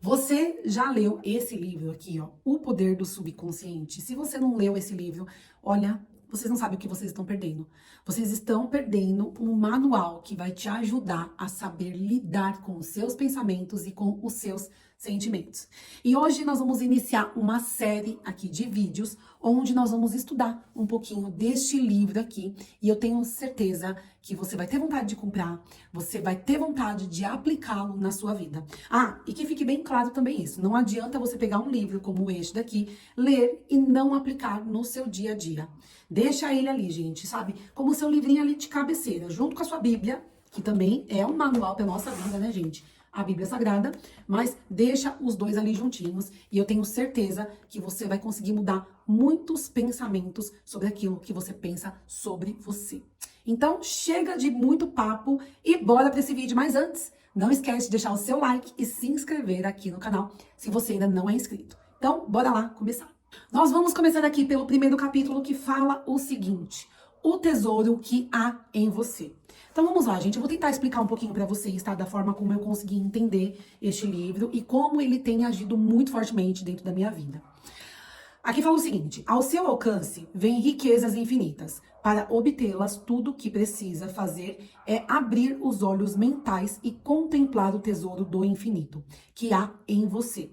Você já leu esse livro aqui, ó, O Poder do Subconsciente? Se você não leu esse livro, olha, vocês não sabem o que vocês estão perdendo. Vocês estão perdendo um manual que vai te ajudar a saber lidar com os seus pensamentos e com os seus sentimentos. E hoje nós vamos iniciar uma série aqui de vídeos onde nós vamos estudar um pouquinho deste livro aqui, e eu tenho certeza que você vai ter vontade de comprar, você vai ter vontade de aplicá-lo na sua vida. Ah, e que fique bem claro também isso, não adianta você pegar um livro como este daqui, ler e não aplicar no seu dia a dia. Deixa ele ali, gente, sabe? Como o seu livrinho ali de cabeceira, junto com a sua Bíblia, que também é um manual para nossa vida, né, gente? A Bíblia Sagrada, mas deixa os dois ali juntinhos e eu tenho certeza que você vai conseguir mudar muitos pensamentos sobre aquilo que você pensa sobre você. Então, chega de muito papo e bora para esse vídeo. Mas antes, não esquece de deixar o seu like e se inscrever aqui no canal se você ainda não é inscrito. Então, bora lá começar. Nós vamos começar aqui pelo primeiro capítulo que fala o seguinte: o tesouro que há em você. Então vamos lá, gente. Eu vou tentar explicar um pouquinho para vocês, tá? Da forma como eu consegui entender este livro e como ele tem agido muito fortemente dentro da minha vida. Aqui fala o seguinte: ao seu alcance vêm riquezas infinitas. Para obtê-las, tudo o que precisa fazer é abrir os olhos mentais e contemplar o tesouro do infinito que há em você.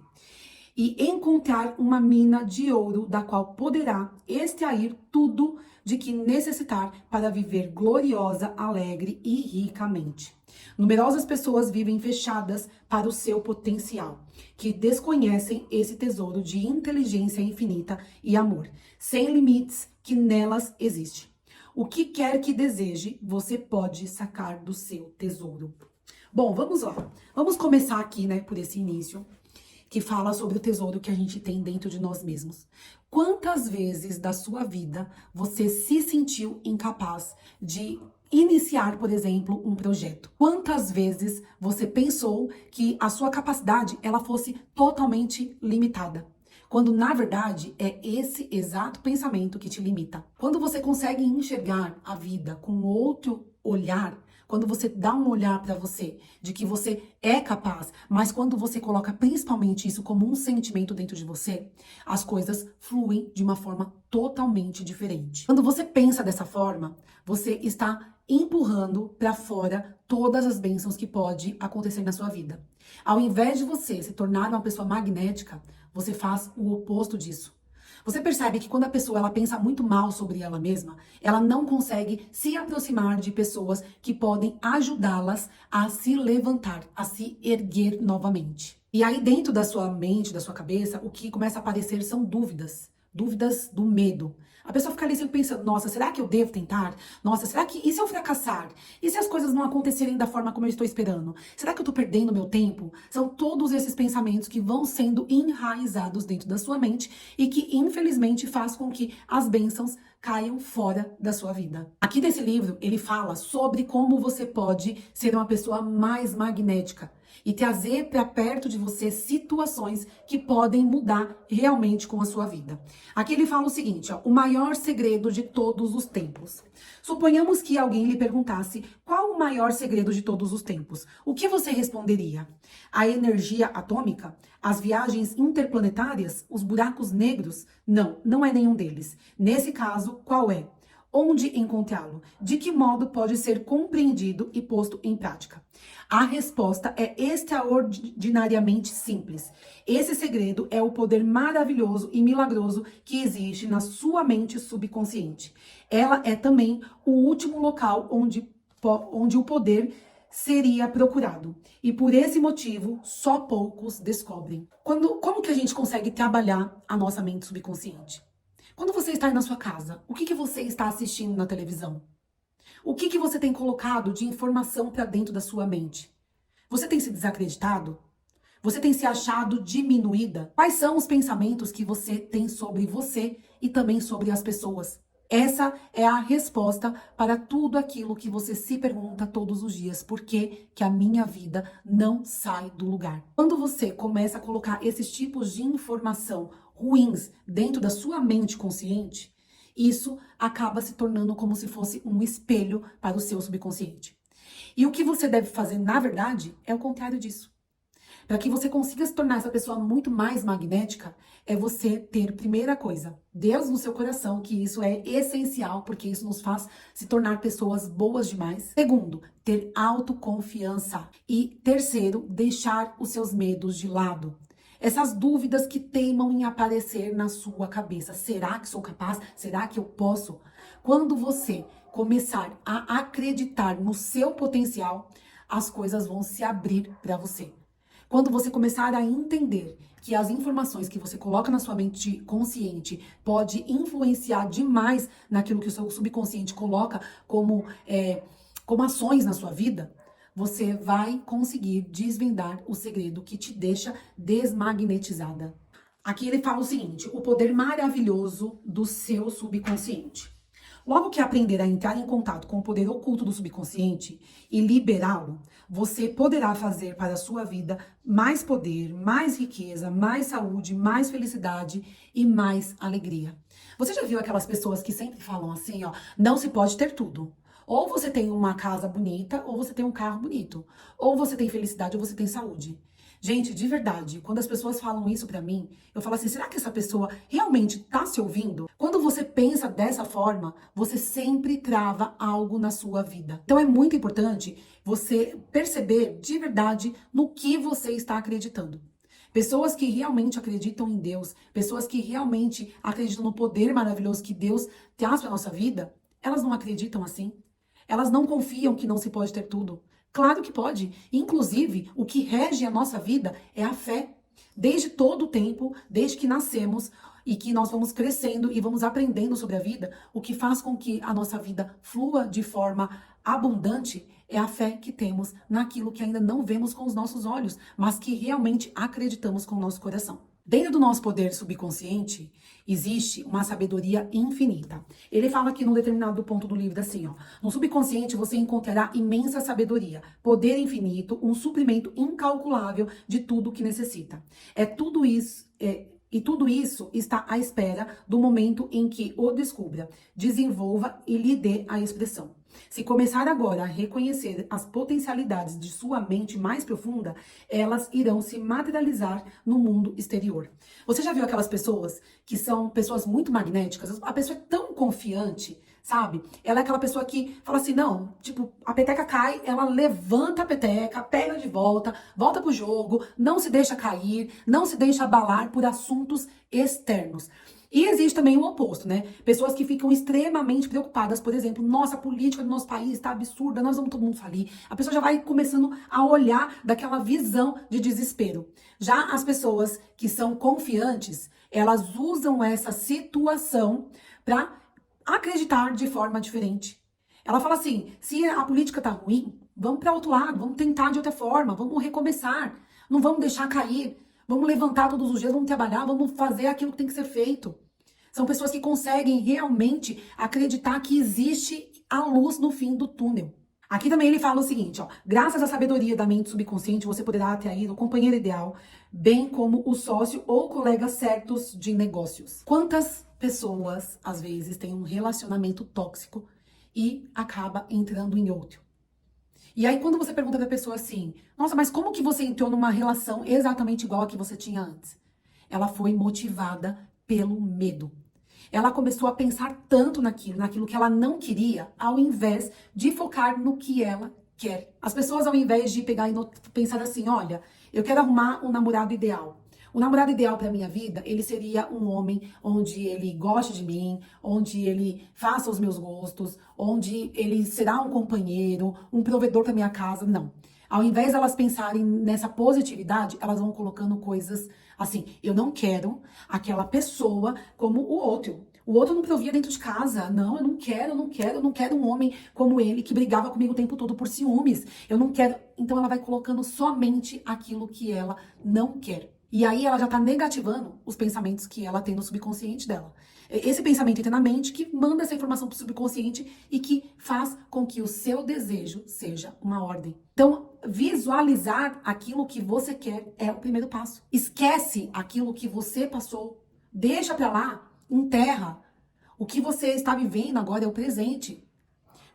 E encontrar uma mina de ouro da qual poderá extrair tudo de que necessitar para viver gloriosa, alegre e ricamente. Numerosas pessoas vivem fechadas para o seu potencial, que desconhecem esse tesouro de inteligência infinita e amor, sem limites que nelas existe. O que quer que deseje, você pode sacar do seu tesouro. Bom, vamos lá. Vamos começar aqui, né, por esse início, que fala sobre o tesouro que a gente tem dentro de nós mesmos. Quantas vezes da sua vida você se sentiu incapaz de iniciar, por exemplo, um projeto? Quantas vezes você pensou que a sua capacidade ela fosse totalmente limitada? Quando, na verdade, é esse exato pensamento que te limita. Quando você consegue enxergar a vida com outro olhar, quando você dá um olhar para você, de que você é capaz, mas quando você coloca principalmente isso como um sentimento dentro de você, as coisas fluem de uma forma totalmente diferente. Quando você pensa dessa forma, você está empurrando para fora todas as bênçãos que pode acontecer na sua vida. Ao invés de você se tornar uma pessoa magnética, você faz o oposto disso. Você percebe que quando a pessoa ela pensa muito mal sobre ela mesma, ela não consegue se aproximar de pessoas que podem ajudá-las a se levantar, a se erguer novamente. E aí dentro da sua mente, da sua cabeça, o que começa a aparecer são dúvidas. Dúvidas do medo. A pessoa fica ali sempre pensando: nossa, será que eu devo tentar? Nossa, será que... E se eu fracassar? E se as coisas não acontecerem da forma como eu estou esperando? Será que eu estou perdendo meu tempo? São todos esses pensamentos que vão sendo enraizados dentro da sua mente e que, infelizmente, faz com que as bênçãos caiam fora da sua vida. Aqui nesse livro, ele fala sobre como você pode ser uma pessoa mais magnética e trazer para perto de você situações que podem mudar realmente com a sua vida. Aqui ele fala o seguinte, ó: o maior segredo de todos os tempos. Suponhamos que alguém lhe perguntasse qual o maior segredo de todos os tempos. O que você responderia? A energia atômica? As viagens interplanetárias? Os buracos negros? Não, não é nenhum deles. Nesse caso, qual é? Onde encontrá-lo? De que modo pode ser compreendido e posto em prática? A resposta é extraordinariamente simples. Esse segredo é o poder maravilhoso e milagroso que existe na sua mente subconsciente. Ela é também o último local onde o poder seria procurado. E por esse motivo, só poucos descobrem. Como que a gente consegue trabalhar a nossa mente subconsciente? Quando você está aí na sua casa, o que você está assistindo na televisão? O que você tem colocado de informação para dentro da sua mente? Você tem se desacreditado? Você tem se achado diminuída? Quais são os pensamentos que você tem sobre você e também sobre as pessoas? Essa é a resposta para tudo aquilo que você se pergunta todos os dias. Por que a minha vida não sai do lugar? Quando você começa a colocar esses tipos de informação ruins dentro da sua mente consciente, isso acaba se tornando como se fosse um espelho para o seu subconsciente. E o que você deve fazer, na verdade, é o contrário disso. Para que você consiga se tornar essa pessoa muito mais magnética, é você ter, primeira coisa, Deus no seu coração, que isso é essencial, porque isso nos faz se tornar pessoas boas demais. Segundo, ter autoconfiança. E terceiro, deixar os seus medos de lado. Essas dúvidas que teimam em aparecer na sua cabeça. Será que sou capaz? Será que eu posso? Quando você começar a acreditar no seu potencial, as coisas vão se abrir para você. Quando você começar a entender que as informações que você coloca na sua mente consciente pode influenciar demais naquilo que o seu subconsciente coloca como ações na sua vida, você vai conseguir desvendar o segredo que te deixa desmagnetizada. Aqui ele fala o seguinte: o poder maravilhoso do seu subconsciente. Logo que aprender a entrar em contato com o poder oculto do subconsciente e liberá-lo, você poderá fazer para a sua vida mais poder, mais riqueza, mais saúde, mais felicidade e mais alegria. Você já viu aquelas pessoas que sempre falam assim, ó, não se pode ter tudo. Ou você tem uma casa bonita, ou você tem um carro bonito. Ou você tem felicidade, ou você tem saúde. Gente, de verdade, quando as pessoas falam isso pra mim, eu falo assim, será que essa pessoa realmente tá se ouvindo? Quando você pensa dessa forma, você sempre trava algo na sua vida. Então é muito importante você perceber de verdade no que você está acreditando. Pessoas que realmente acreditam em Deus, pessoas que realmente acreditam no poder maravilhoso que Deus traz pra nossa vida, elas não acreditam assim. Elas não confiam que não se pode ter tudo. Claro que pode. Inclusive, o que rege a nossa vida é a fé. Desde todo o tempo, desde que nascemos e que nós vamos crescendo e vamos aprendendo sobre a vida, o que faz com que a nossa vida flua de forma abundante é a fé que temos naquilo que ainda não vemos com os nossos olhos, mas que realmente acreditamos com o nosso coração. Dentro do nosso poder subconsciente, existe uma sabedoria infinita. Ele fala aqui num determinado ponto do livro assim, ó. No subconsciente você encontrará imensa sabedoria, poder infinito, um suprimento incalculável de tudo o que necessita. E tudo isso está à espera do momento em que o descubra, desenvolva e lhe dê a expressão. Se começar agora a reconhecer as potencialidades de sua mente mais profunda, elas irão se materializar no mundo exterior. Você já viu aquelas pessoas que são pessoas muito magnéticas? A pessoa é tão confiante, sabe? Ela é aquela pessoa que fala assim, não, tipo, a peteca cai, ela levanta a peteca, pega de volta, volta pro jogo, não se deixa cair, não se deixa abalar por assuntos externos. E existe também o oposto, né? Pessoas que ficam extremamente preocupadas, por exemplo, nossa, a política do nosso país está absurda, nós vamos todo mundo falir. A pessoa já vai começando a olhar daquela visão de desespero. Já as pessoas que são confiantes, elas usam essa situação para acreditar de forma diferente. Ela fala assim, se a política tá ruim, vamos para outro lado, vamos tentar de outra forma, vamos recomeçar, não vamos deixar cair, vamos levantar todos os dias, vamos trabalhar, vamos fazer aquilo que tem que ser feito. São pessoas que conseguem realmente acreditar que existe a luz no fim do túnel. Aqui também ele fala o seguinte, ó, graças à sabedoria da mente subconsciente, você poderá atrair o companheiro ideal, bem como o sócio ou colegas certos de negócios. Quantas pessoas, às vezes, têm um relacionamento tóxico e acaba entrando em outro? E aí, quando você pergunta pra pessoa assim, nossa, mas como que você entrou numa relação exatamente igual a que você tinha antes? Ela foi motivada pelo medo. Ela começou a pensar tanto naquilo que ela não queria, ao invés de focar no que ela quer. As pessoas, ao invés de pegar e pensar assim, olha, eu quero arrumar um namorado ideal. O namorado ideal para minha vida, ele seria um homem onde ele goste de mim, onde ele faça os meus gostos, onde ele será um companheiro, um provedor para minha casa. Não. Ao invés de elas pensarem nessa positividade, elas vão colocando coisas assim, eu não quero aquela pessoa como o outro. O outro não provia dentro de casa. Não, eu não quero um homem como ele que brigava comigo o tempo todo por ciúmes. Eu não quero. Então ela vai colocando somente aquilo que ela não quer. E aí ela já tá negativando os pensamentos que ela tem no subconsciente dela. Esse pensamento entra na mente que manda essa informação pro subconsciente e que faz com que o seu desejo seja uma ordem. Então, visualizar aquilo que você quer é o primeiro passo. Esquece aquilo que você passou, deixa pra lá, enterra. O que você está vivendo agora é o presente.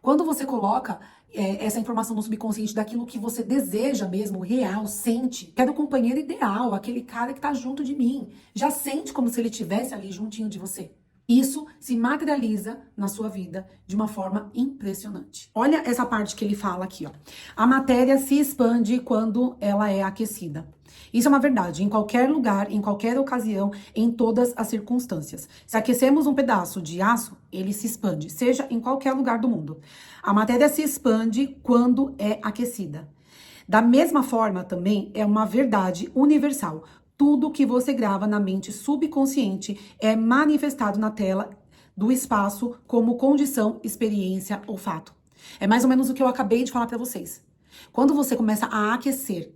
Quando você coloca essa informação no subconsciente daquilo que você deseja mesmo, real, sente. Quero o companheiro ideal, aquele cara que tá junto de mim. Já sente como se ele estivesse ali juntinho de você. Isso se materializa na sua vida de uma forma impressionante. Olha essa parte que ele fala aqui, ó. A matéria se expande quando ela é aquecida. Isso é uma verdade, em qualquer lugar, em qualquer ocasião, em todas as circunstâncias. Se aquecemos um pedaço de aço, ele se expande, seja em qualquer lugar do mundo. A matéria se expande quando é aquecida. Da mesma forma, também, é uma verdade universal. Tudo que você grava na mente subconsciente é manifestado na tela do espaço como condição, experiência ou fato. É mais ou menos o que eu acabei de falar para vocês. Quando você começa a aquecer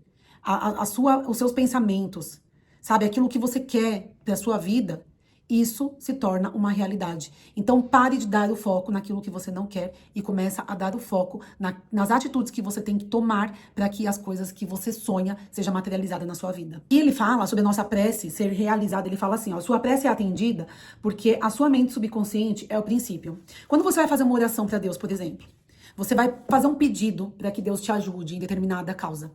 os seus pensamentos, sabe, aquilo que você quer para sua vida, isso se torna uma realidade. Então pare de dar o foco naquilo que você não quer e começa a dar o foco nas atitudes que você tem que tomar para que as coisas que você sonha sejam materializadas na sua vida. E ele fala sobre a nossa prece ser realizada, ele fala assim, ó, sua prece é atendida porque a sua mente subconsciente é o princípio. Quando você vai fazer uma oração para Deus, por exemplo, você vai fazer um pedido para que Deus te ajude em determinada causa.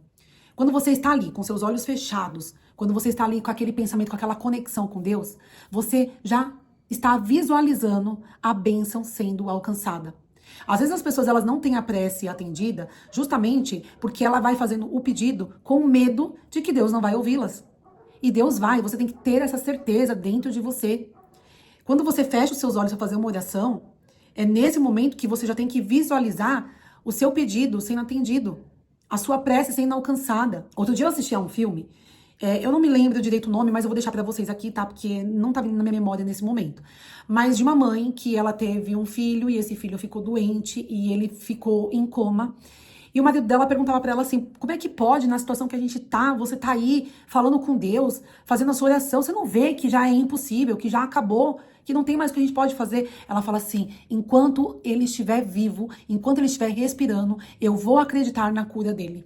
Quando você está ali com seus olhos fechados, quando você está ali com aquele pensamento, com aquela conexão com Deus, você já está visualizando a bênção sendo alcançada. Às vezes as pessoas elas não têm a prece atendida justamente porque ela vai fazendo o pedido com medo de que Deus não vai ouvi-las. E Deus vai, você tem que ter essa certeza dentro de você. Quando você fecha os seus olhos para fazer uma oração, é nesse momento que você já tem que visualizar o seu pedido sendo atendido. A sua prece sendo alcançada. Outro dia eu assisti a um filme, eu não me lembro direito o nome, mas eu vou deixar pra vocês aqui, tá? Porque não tá vindo na minha memória nesse momento. Mas de uma mãe que ela teve um filho e esse filho ficou doente e ele ficou em coma. E o marido dela perguntava pra ela assim, como é que pode, na situação que a gente tá, você tá aí falando com Deus, fazendo a sua oração, você não vê que já é impossível, que já acabou, que não tem mais o que a gente pode fazer? Ela fala assim, enquanto ele estiver vivo, enquanto ele estiver respirando, eu vou acreditar na cura dele.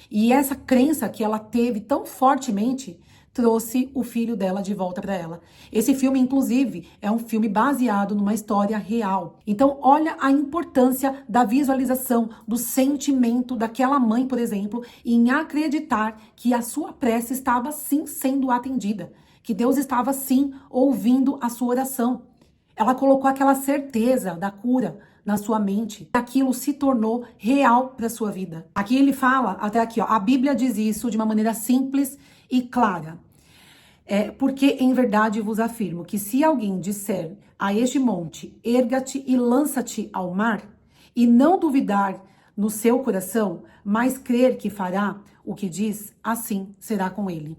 E essa crença que ela teve tão fortemente trouxe o filho dela de volta para ela. Esse filme, inclusive, é um filme baseado numa história real. Então, olha a importância da visualização, do sentimento daquela mãe, por exemplo, em acreditar que a sua prece estava sim sendo atendida, que Deus estava sim ouvindo a sua oração. Ela colocou aquela certeza da cura na sua mente. Aquilo se tornou real para sua vida. Aqui ele fala, até aqui, ó, a Bíblia diz isso de uma maneira simples e clara. Porque em verdade vos afirmo que se alguém disser a este monte, erga-te e lança-te ao mar, e não duvidar no seu coração, mas crer que fará o que diz, assim será com ele.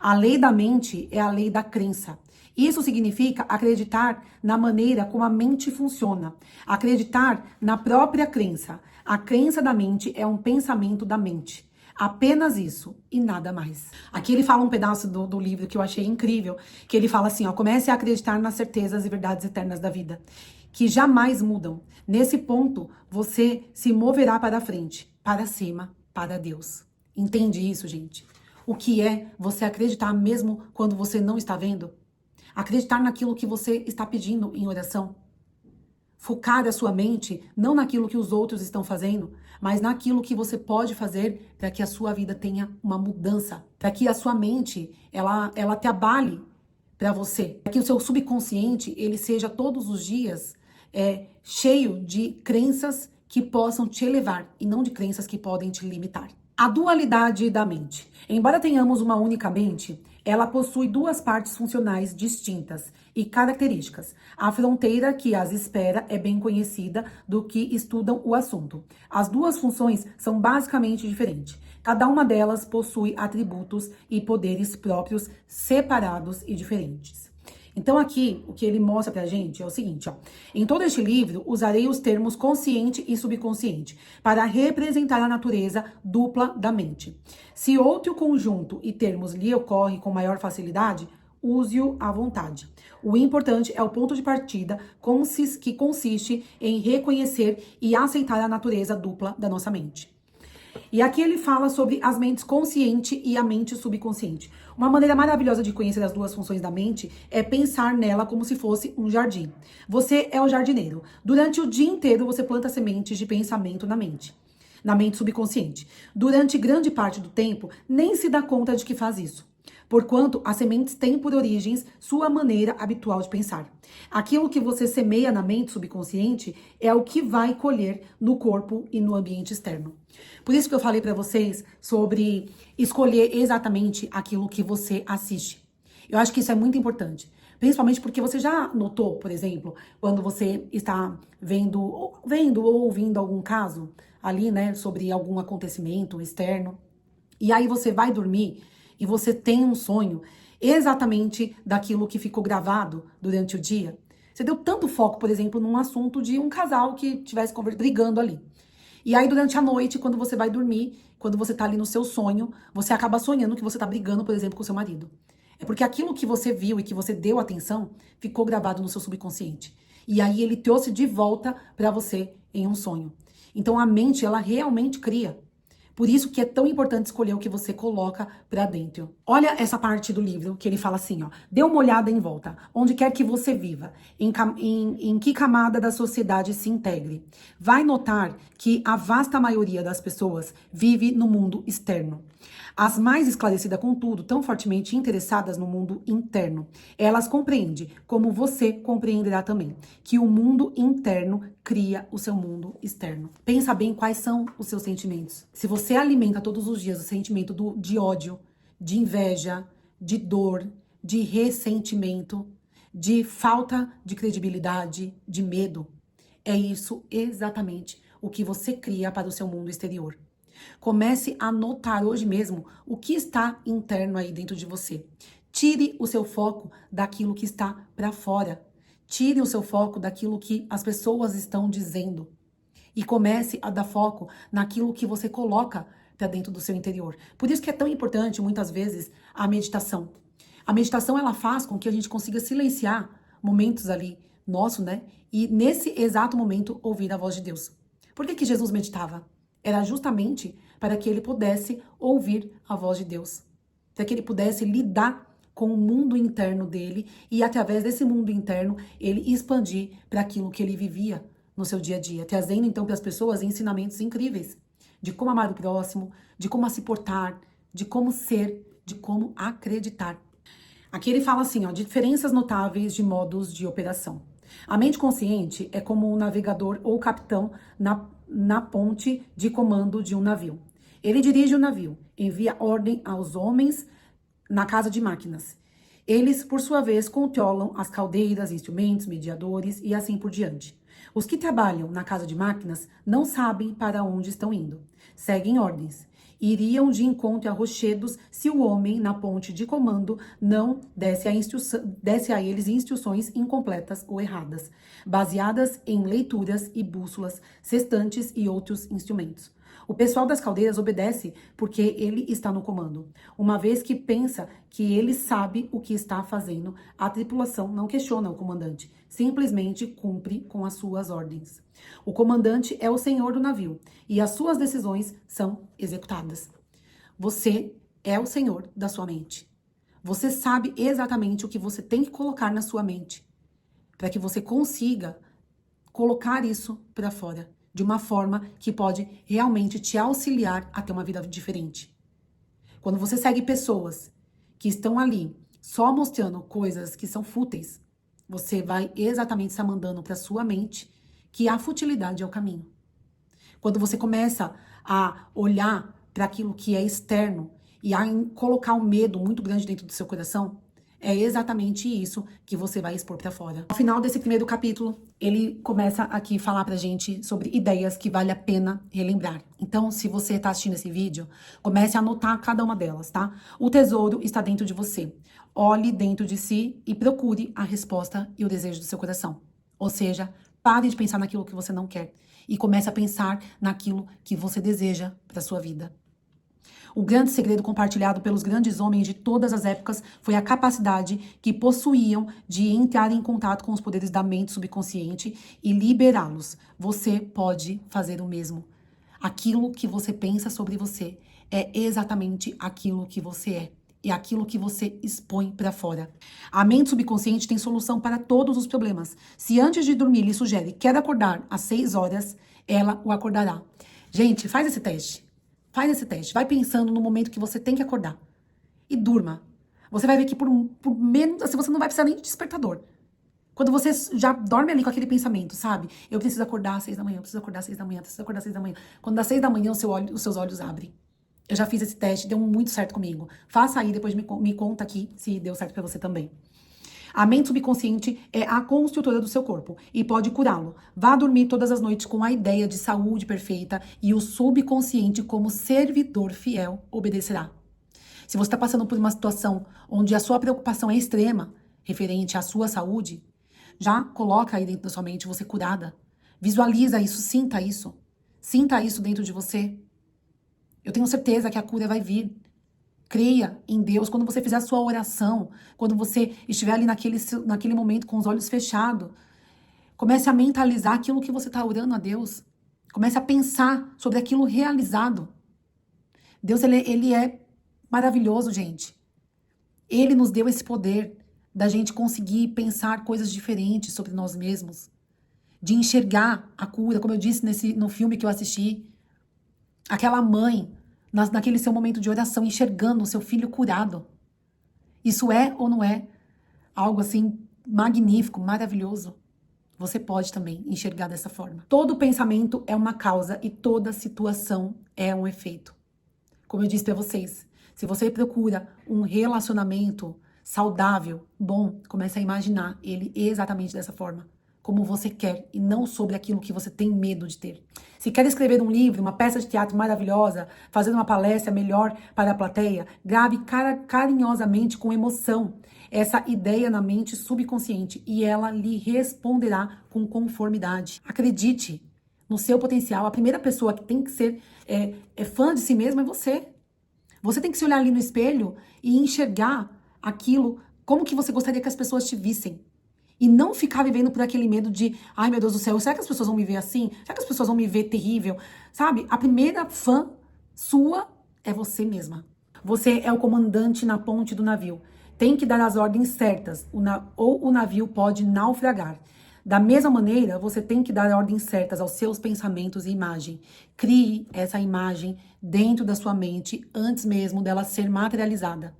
A lei da mente é a lei da crença. Isso significa acreditar na maneira como a mente funciona, acreditar na própria crença. A crença da mente é um pensamento da mente. Apenas isso e nada mais. Aqui ele fala um pedaço do livro que eu achei incrível, que ele fala assim, ó, comece a acreditar nas certezas e verdades eternas da vida, que jamais mudam. Nesse ponto, você se moverá para frente, para cima, para Deus. Entende isso, gente? O que é você acreditar mesmo quando você não está vendo? Acreditar naquilo que você está pedindo em oração. Focar a sua mente não naquilo que os outros estão fazendo, mas naquilo que você pode fazer para que a sua vida tenha uma mudança, para que a sua mente ela te abale para você, para que o seu subconsciente ele seja todos os dias cheio de crenças que possam te elevar e não de crenças que podem te limitar. A dualidade da mente. Embora tenhamos uma única mente, ela possui duas partes funcionais distintas e características. A fronteira que as espera é bem conhecida do que estudam o assunto. As duas funções são basicamente diferentes. Cada uma delas possui atributos e poderes próprios, separados e diferentes. Então aqui, o que ele mostra pra gente é o seguinte, ó. Em todo este livro, usarei os termos consciente e subconsciente para representar a natureza dupla da mente. Se outro conjunto e termos lhe ocorre com maior facilidade, use-o à vontade. O importante é o ponto de partida que consiste em reconhecer e aceitar a natureza dupla da nossa mente. E aqui ele fala sobre as mentes consciente e a mente subconsciente. Uma maneira maravilhosa de conhecer as duas funções da mente é pensar nela como se fosse um jardim. Você é o jardineiro. Durante o dia inteiro você planta sementes de pensamento na mente subconsciente. Durante grande parte do tempo, nem se dá conta de que faz isso. Porquanto as sementes têm por origens sua maneira habitual de pensar. Aquilo que você semeia na mente subconsciente é o que vai colher no corpo e no ambiente externo. Por isso que eu falei para vocês sobre escolher exatamente aquilo que você assiste. Eu acho que isso é muito importante. Principalmente porque você já notou, por exemplo, quando você está vendo ou ouvindo algum caso ali, né, sobre algum acontecimento externo, e aí você vai dormir e você tem um sonho exatamente daquilo que ficou gravado durante o dia. Você deu tanto foco, por exemplo, num assunto de um casal que estivesse brigando ali. E aí, durante a noite, quando você vai dormir, quando você tá ali no seu sonho, você acaba sonhando que você tá brigando, por exemplo, com seu marido. É porque aquilo que você viu e que você deu atenção ficou gravado no seu subconsciente. E aí ele trouxe de volta para você em um sonho. Então a mente, ela realmente cria. Por isso que é tão importante escolher o que você coloca pra dentro. Olha essa parte do livro que ele fala assim, ó. Dê uma olhada em volta, onde quer que você viva, em que camada da sociedade se integre. Vai notar que a vasta maioria das pessoas vive no mundo externo. As mais esclarecidas, contudo, tão fortemente interessadas no mundo interno. Elas compreendem, como você compreenderá também, que o mundo interno cria o seu mundo externo. Pensa bem quais são os seus sentimentos. Se você alimenta todos os dias o sentimento de ódio, de inveja, de dor, de ressentimento, de falta de credibilidade, de medo, é isso exatamente o que você cria para o seu mundo exterior. Comece a notar hoje mesmo o que está interno aí dentro de você. Tire o seu foco daquilo que está para fora. Tire o seu foco daquilo que as pessoas estão dizendo. E comece a dar foco naquilo que você coloca para dentro do seu interior. Por isso que é tão importante, muitas vezes, a meditação. A meditação, ela faz com que a gente consiga silenciar momentos ali nosso, né? E nesse exato momento ouvir a voz de Deus. Por que Jesus meditava? Era justamente para que ele pudesse ouvir a voz de Deus. Para que ele pudesse lidar com o mundo interno dele e, através desse mundo interno, ele expandir para aquilo que ele vivia no seu dia a dia. Trazendo, então, para as pessoas ensinamentos incríveis de como amar o próximo, de como se portar, de como ser, de como acreditar. Aqui ele fala assim, ó, diferenças notáveis de modos de operação. A mente consciente é como um navegador ou capitão na ponte de comando de um navio. Ele dirige o navio, envia ordem aos homens na casa de máquinas. Eles, por sua vez, controlam as caldeiras, instrumentos, mediadores e assim por diante. Os que trabalham na casa de máquinas não sabem para onde estão indo. Seguem ordens. Iriam de encontro a rochedos se o homem na ponte de comando não desse a eles instruções incompletas ou erradas, baseadas em leituras e bússolas, sextantes e outros instrumentos. O pessoal das caldeiras obedece porque ele está no comando. Uma vez que pensa que ele sabe o que está fazendo, a tripulação não questiona o comandante, simplesmente cumpre com as suas ordens. O comandante é o senhor do navio e as suas decisões são executadas. Você é o senhor da sua mente. Você sabe exatamente o que você tem que colocar na sua mente para que você consiga colocar isso para fora de uma forma que pode realmente te auxiliar a ter uma vida diferente. Quando você segue pessoas que estão ali só mostrando coisas que são fúteis, você vai exatamente estar mandando para sua mente que a futilidade é o caminho. Quando você começa a olhar para aquilo que é externo e a colocar um medo muito grande dentro do seu coração, é exatamente isso que você vai expor para fora. No final desse primeiro capítulo, ele começa aqui a falar pra gente sobre ideias que vale a pena relembrar. Então, se você tá assistindo esse vídeo, comece a anotar cada uma delas, tá? O tesouro está dentro de você. Olhe dentro de si e procure a resposta e o desejo do seu coração. Ou seja, pare de pensar naquilo que você não quer e comece a pensar naquilo que você deseja para sua vida. O grande segredo compartilhado pelos grandes homens de todas as épocas foi a capacidade que possuíam de entrar em contato com os poderes da mente subconsciente e liberá-los. Você pode fazer o mesmo. Aquilo que você pensa sobre você é exatamente aquilo que você é. E aquilo que você expõe pra fora. A mente subconsciente tem solução para todos os problemas. Se antes de dormir lhe sugere quer acordar às 6 horas, ela o acordará. Gente, faz esse teste. Faz esse teste. Vai pensando no momento que você tem que acordar. E durma. Você vai ver que por menos, assim, você não vai precisar nem de despertador. Quando você já dorme ali com aquele pensamento, sabe? Eu preciso acordar às 6 da manhã, eu preciso acordar às 6 da manhã, eu preciso acordar às 6 da manhã. Quando dá 6 da manhã, os seus olhos abrem. Eu já fiz esse teste, deu muito certo comigo. Faça aí, depois me conta aqui se deu certo pra você também. A mente subconsciente é a construtora do seu corpo e pode curá-lo. Vá dormir todas as noites com a ideia de saúde perfeita e o subconsciente, como servidor fiel, obedecerá. Se você está passando por uma situação onde a sua preocupação é extrema, referente à sua saúde, já coloca aí dentro da sua mente você curada. Visualiza isso, sinta isso. Sinta isso dentro de você. Eu tenho certeza que a cura vai vir. Creia em Deus. Quando você fizer a sua oração, quando você estiver ali naquele momento com os olhos fechados, comece a mentalizar aquilo que você está orando a Deus. Comece a pensar sobre aquilo realizado. Deus, ele é maravilhoso, gente. Ele nos deu esse poder da gente conseguir pensar coisas diferentes sobre nós mesmos. De enxergar a cura, como eu disse no filme que eu assisti. Aquela mãe, naquele seu momento de oração, enxergando o seu filho curado. Isso é ou não é algo assim magnífico, maravilhoso? Você pode também enxergar dessa forma. Todo pensamento é uma causa e toda situação é um efeito. Como eu disse para vocês, se você procura um relacionamento saudável, bom, comece a imaginar ele exatamente dessa forma. Como você quer e não sobre aquilo que você tem medo de ter. Se quer escrever um livro, uma peça de teatro maravilhosa, fazer uma palestra melhor para a plateia, grave carinhosamente, com emoção, essa ideia na mente subconsciente e ela lhe responderá com conformidade. Acredite no seu potencial. A primeira pessoa que tem que ser fã de si mesma é você. Você tem que se olhar ali no espelho e enxergar aquilo como que você gostaria que as pessoas te vissem. E não ficar vivendo por aquele medo de, ai meu Deus do céu, será que as pessoas vão me ver assim? Será que as pessoas vão me ver terrível? Sabe? A primeira fã sua é você mesma. Você é o comandante na ponte do navio. Tem que dar as ordens certas, ou o navio pode naufragar. Da mesma maneira, você tem que dar ordens certas aos seus pensamentos e imagem. Crie essa imagem dentro da sua mente antes mesmo dela ser materializada.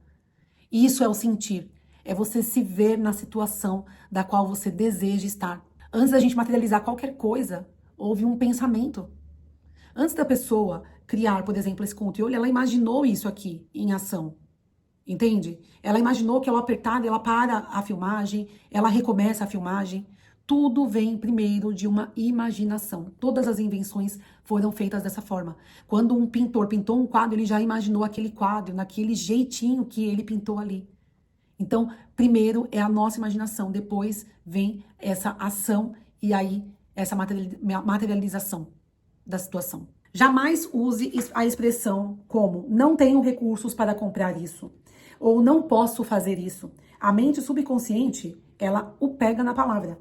Isso é o sentir. É você se ver na situação da qual você deseja estar. Antes da gente materializar qualquer coisa, houve um pensamento. Antes da pessoa criar, por exemplo, esse conteúdo, ela imaginou isso aqui em ação. Entende? Ela imaginou que ao apertar, ela para a filmagem, ela recomeça a filmagem. Tudo vem primeiro de uma imaginação. Todas as invenções foram feitas dessa forma. Quando um pintor pintou um quadro, ele já imaginou aquele quadro, naquele jeitinho que ele pintou ali. Então, primeiro é a nossa imaginação, depois vem essa ação e aí essa materialização da situação. Jamais use a expressão como não tenho recursos para comprar isso ou não posso fazer isso. A mente subconsciente, ela o pega na palavra.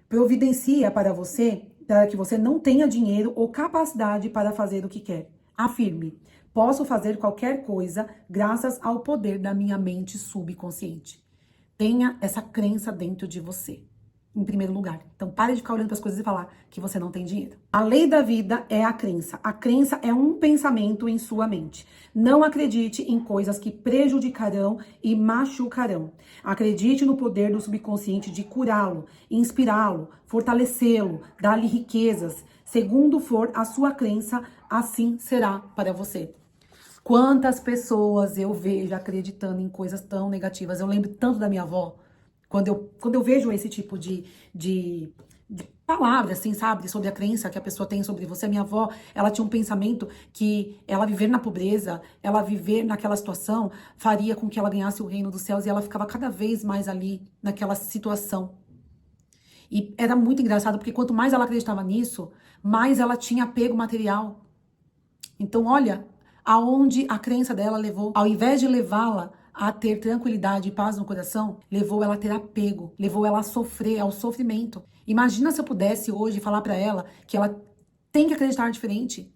Providencia para que você não tenha dinheiro ou capacidade para fazer o que quer. Afirme: posso fazer qualquer coisa graças ao poder da minha mente subconsciente. Tenha essa crença dentro de você, em primeiro lugar. Então, pare de ficar olhando para as coisas e falar que você não tem dinheiro. A lei da vida é a crença. A crença é um pensamento em sua mente. Não acredite em coisas que prejudicarão e machucarão. Acredite no poder do subconsciente de curá-lo, inspirá-lo, fortalecê-lo, dar-lhe riquezas. Segundo for a sua crença, assim será para você. Quantas pessoas eu vejo acreditando em coisas tão negativas. Eu lembro tanto da minha avó. Quando eu vejo esse tipo de palavra, assim, sabe? Sobre a crença que a pessoa tem sobre você. A minha avó, ela tinha um pensamento que ela viver na pobreza, ela viver naquela situação, faria com que ela ganhasse o reino dos céus. E ela ficava cada vez mais ali, naquela situação. E era muito engraçado, porque quanto mais ela acreditava nisso, mais ela tinha apego material. Então, olha, aonde a crença dela levou, ao invés de levá-la a ter tranquilidade e paz no coração, levou ela a ter apego, levou ela a sofrer, ao sofrimento. Imagina se eu pudesse hoje falar pra ela que ela tem que acreditar diferente.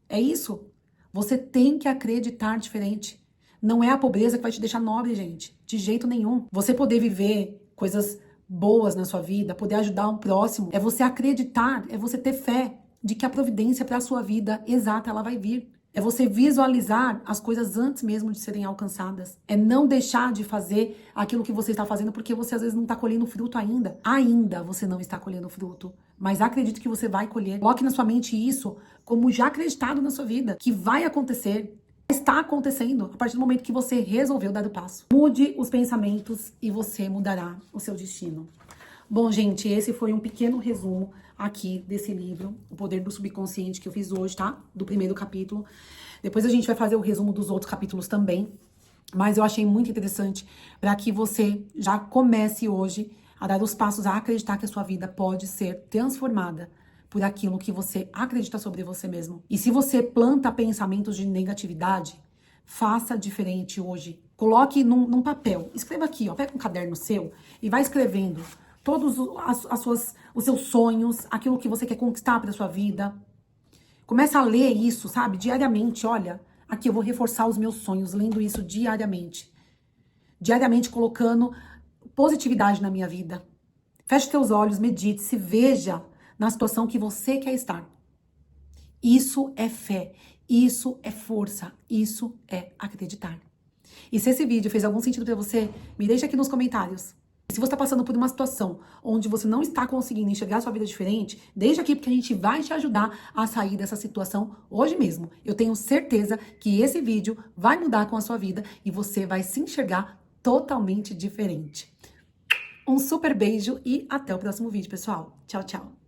É isso. Você tem que acreditar diferente. Não é a pobreza que vai te deixar nobre, gente. De jeito nenhum. Você poder viver coisas boas na sua vida, poder ajudar um próximo, é você acreditar, é você ter fé de que a providência para a sua vida exata, ela vai vir. É você visualizar as coisas antes mesmo de serem alcançadas. É não deixar de fazer aquilo que você está fazendo porque você às vezes não está colhendo fruto ainda. Ainda você não está colhendo fruto. Mas acredite que você vai colher. Coloque na sua mente isso como já acreditado na sua vida, que vai acontecer. Está acontecendo a partir do momento que você resolveu dar o passo. Mude os pensamentos e você mudará o seu destino. Bom, gente, esse foi um pequeno resumo aqui desse livro, O Poder do Subconsciente, que eu fiz hoje, tá? Do primeiro capítulo. Depois a gente vai fazer o resumo dos outros capítulos também. Mas eu achei muito interessante para que você já comece hoje a dar os passos a acreditar que a sua vida pode ser transformada por aquilo que você acredita sobre você mesmo. E se você planta pensamentos de negatividade, faça diferente hoje. Coloque num papel. Escreva aqui, ó. Pega um caderno seu e vai escrevendo todos os seus sonhos, aquilo que você quer conquistar para sua vida. Começa a ler isso, sabe? Diariamente, olha. Aqui eu vou reforçar os meus sonhos, lendo isso diariamente. Diariamente colocando positividade na minha vida. Feche teus olhos, medite, se veja na situação que você quer estar. Isso é fé, isso é força, isso é acreditar. E se esse vídeo fez algum sentido para você, me deixa aqui nos comentários. Se você está passando por uma situação onde você não está conseguindo enxergar a sua vida diferente, deixa aqui porque a gente vai te ajudar a sair dessa situação hoje mesmo. Eu tenho certeza que esse vídeo vai mudar com a sua vida e você vai se enxergar totalmente diferente. Um super beijo e até o próximo vídeo, pessoal. Tchau, tchau.